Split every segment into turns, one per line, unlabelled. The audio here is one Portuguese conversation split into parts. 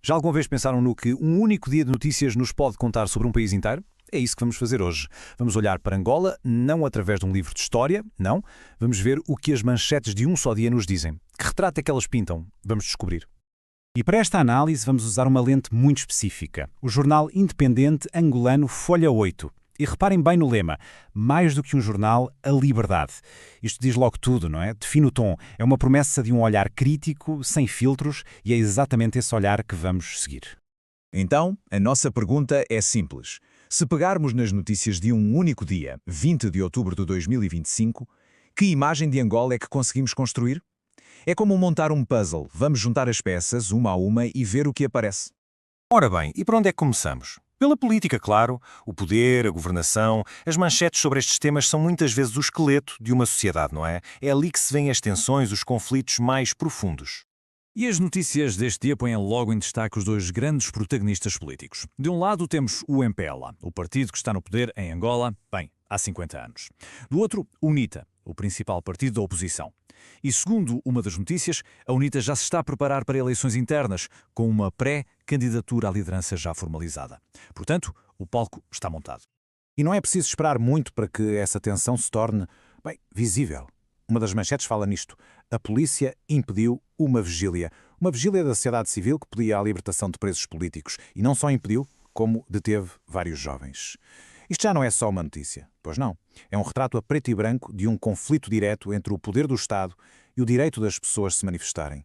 Já alguma vez pensaram no que um único dia de notícias nos pode contar sobre um país inteiro? É isso que vamos fazer hoje. Vamos olhar para Angola, não através de um livro de história, não. Vamos ver o que as manchetes de um só dia nos dizem. Que retrato é que elas pintam? Vamos descobrir.
E para esta análise vamos usar uma lente muito específica, o jornal independente angolano Folha 8. E reparem bem no lema, mais do que um jornal, a liberdade. Isto diz logo tudo, não é? Define o tom. É uma promessa de um olhar crítico, sem filtros, e é exatamente esse olhar que vamos seguir.
Então, a nossa pergunta é simples. Se pegarmos nas notícias de um único dia, 20 de outubro de 2025, que imagem de Angola é que conseguimos construir? É como montar um puzzle. Vamos juntar as peças, uma a uma, e ver o que aparece.
Ora bem, e por onde é que começamos? Pela política, claro. O poder, a governação, as manchetes sobre estes temas são muitas vezes o esqueleto de uma sociedade, não é? É ali que se vêem as tensões, os conflitos mais profundos.
E as notícias deste dia põem logo em destaque os dois grandes protagonistas políticos. De um lado temos o MPLA, o partido que está no poder em Angola, bem, há 50 anos. Do outro, o UNITA, o principal partido da oposição. E segundo uma das notícias, a UNITA já se está a preparar para eleições internas, com uma pré-candidatura à liderança já formalizada. Portanto, o palco está montado.
E não é preciso esperar muito para que essa tensão se torne, bem, visível. Uma das manchetes fala nisto. A polícia impediu uma vigília. Uma vigília da sociedade civil que pedia a libertação de presos políticos. E não só impediu, como deteve vários jovens. Isto já não é só uma notícia, pois não. É um retrato a preto e branco de um conflito direto entre o poder do Estado e o direito das pessoas se manifestarem.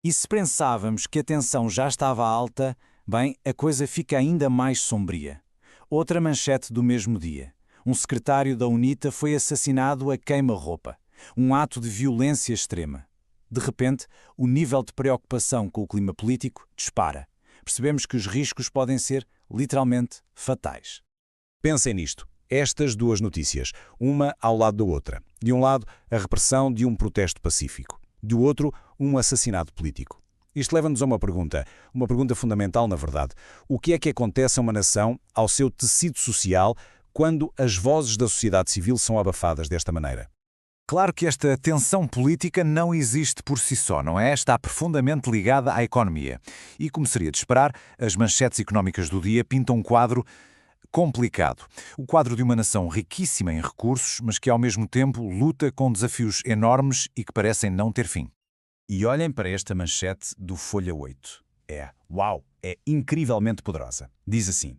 E se pensávamos que a tensão já estava alta, bem, a coisa fica ainda mais sombria. Outra manchete do mesmo dia. Um secretário da UNITA foi assassinado a queima-roupa. Um ato de violência extrema. De repente, o nível de preocupação com o clima político dispara. Percebemos que os riscos podem ser, literalmente, fatais.
Pensem nisto. Estas duas notícias, uma ao lado da outra. De um lado, a repressão de um protesto pacífico. Do outro, um assassinato político. Isto leva-nos a uma pergunta fundamental, na verdade. O que é que acontece a uma nação, ao seu tecido social, quando as vozes da sociedade civil são abafadas desta maneira?
Claro que esta tensão política não existe por si só, não é? Está profundamente ligada à economia. E, como seria de esperar, as manchetes económicas do dia pintam um quadro complicado. O quadro de uma nação riquíssima em recursos, mas que ao mesmo tempo luta com desafios enormes e que parecem não ter fim.
E olhem para esta manchete do Folha 8. É incrivelmente poderosa. Diz assim: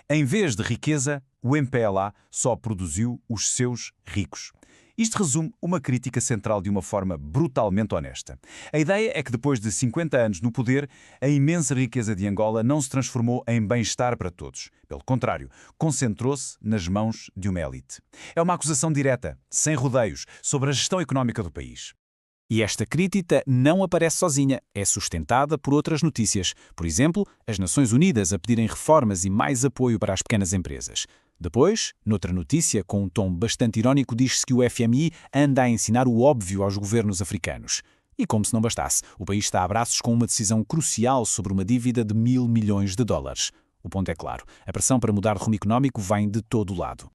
em vez de riqueza, o MPLA só produziu os seus ricos. Isto resume uma crítica central de uma forma brutalmente honesta. A ideia é que depois de 50 anos no poder, a imensa riqueza de Angola não se transformou em bem-estar para todos. Pelo contrário, concentrou-se nas mãos de uma elite. É uma acusação direta, sem rodeios, sobre a gestão económica do país.
E esta crítica não aparece sozinha, é sustentada por outras notícias. Por exemplo, as Nações Unidas a pedirem reformas e mais apoio para as pequenas empresas. Depois, noutra notícia, com um tom bastante irónico, diz-se que o FMI anda a ensinar o óbvio aos governos africanos. E como se não bastasse, o país está a braços com uma decisão crucial sobre uma dívida de $1.000 milhões. O ponto é claro, a pressão para mudar de rumo económico vem de todo o lado.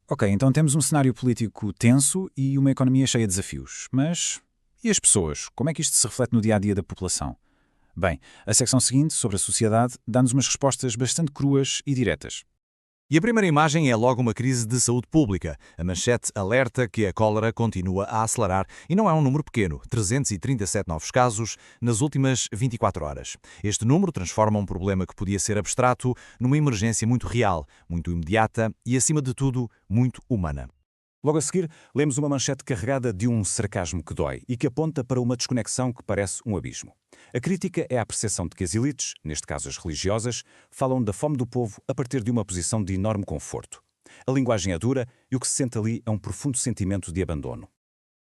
Ok, então temos um cenário político tenso e uma economia cheia de desafios. Mas e as pessoas? Como é que isto se reflete no dia-a-dia da população? Bem, a secção seguinte, sobre a sociedade, dá-nos umas respostas bastante cruas e diretas.
E a primeira imagem é logo uma crise de saúde pública. A manchete alerta que a cólera continua a acelerar e não é um número pequeno, 337 novos casos nas últimas 24 horas. Este número transforma um problema que podia ser abstrato numa emergência muito real, muito imediata e, acima de tudo, muito humana.
Logo a seguir, lemos uma manchete carregada de um sarcasmo que dói e que aponta para uma desconexão que parece um abismo. A crítica é a percepção de que as elites, neste caso as religiosas, falam da fome do povo a partir de uma posição de enorme conforto. A linguagem é dura e o que se sente ali é um profundo sentimento de abandono.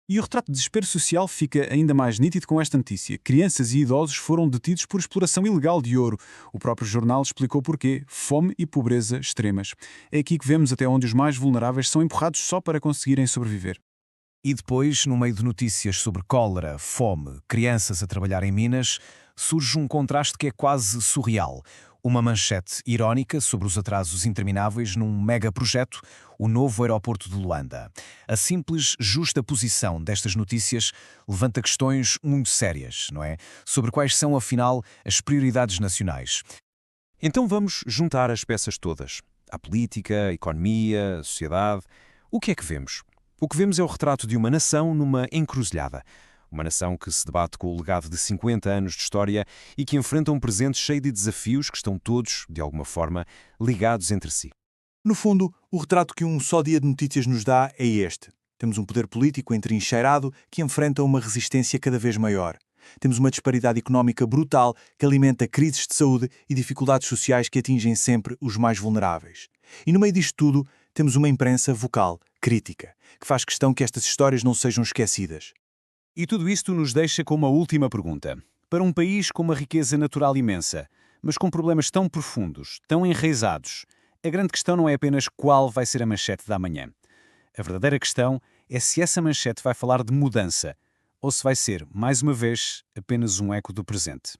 E o retrato de desespero social fica ainda mais nítido com esta notícia. Crianças e idosos foram detidos por exploração ilegal de ouro. O próprio jornal explicou porquê. Fome e pobreza extremas. É aqui que vemos até onde os mais vulneráveis são empurrados só para conseguirem sobreviver.
E depois, no meio de notícias sobre cólera, fome, crianças a trabalhar em minas, surge um contraste que é quase surreal.
Uma manchete irónica sobre os atrasos intermináveis num megaprojeto, o novo aeroporto de Luanda. A simples justaposição destas notícias levanta questões muito sérias, não é? Sobre quais são, afinal, as prioridades nacionais.
Então vamos juntar as peças todas. A política, a economia, a sociedade. O que é que vemos? O que vemos é o retrato de uma nação numa encruzilhada. Uma nação que se debate com o legado de 50 anos de história e que enfrenta um presente cheio de desafios que estão todos, de alguma forma, ligados entre si.
No fundo, o retrato que um só dia de notícias nos dá é este. Temos um poder político entrincheirado que enfrenta uma resistência cada vez maior. Temos uma disparidade económica brutal que alimenta crises de saúde e dificuldades sociais que atingem sempre os mais vulneráveis. E no meio disto tudo, temos uma imprensa vocal, crítica, que faz questão que estas histórias não sejam esquecidas.
E tudo isto nos deixa com uma última pergunta. Para um país com uma riqueza natural imensa, mas com problemas tão profundos, tão enraizados, a grande questão não é apenas qual vai ser a manchete da amanhã. A verdadeira questão é se essa manchete vai falar de mudança ou se vai ser, mais uma vez, apenas um eco do presente.